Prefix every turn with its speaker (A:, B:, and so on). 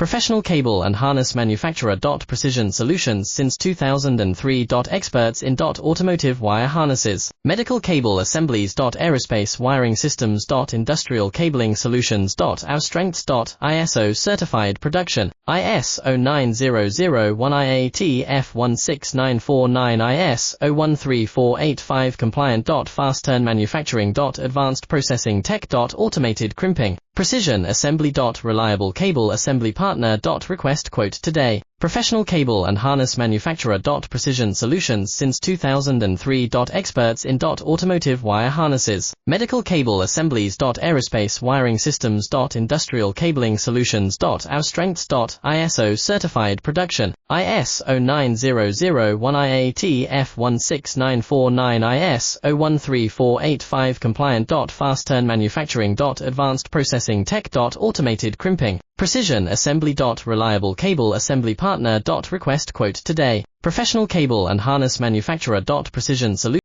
A: Professional cable and harness manufacturer. Precision solutions since 2003. Experts in automotive wire harnesses, medical cable assemblies. Aerospace wiring systems. Industrial cabling solutions. Our strengths. ISO certified production, ISO9001 IAT F16949 ISO13485 compliant. Fast turn manufacturing. Advanced processing tech. Automated crimping, precision assembly. Reliable cable assembly partner. Request quote today. Professional cable and harness manufacturer. Precision solutions since 2003. Experts in automotive wire harnesses, medical cable assemblies. Aerospace wiring systems. Industrial cabling solutions. Our strengths. ISO certified production, ISO9001 IAT F16949 ISO13485 compliant. Fast turn manufacturing. Advanced processing tech. Automated crimping, precision assembly. Reliable cable assembly partner. Request quote today. Professional cable and harness manufacturer. Precision solutions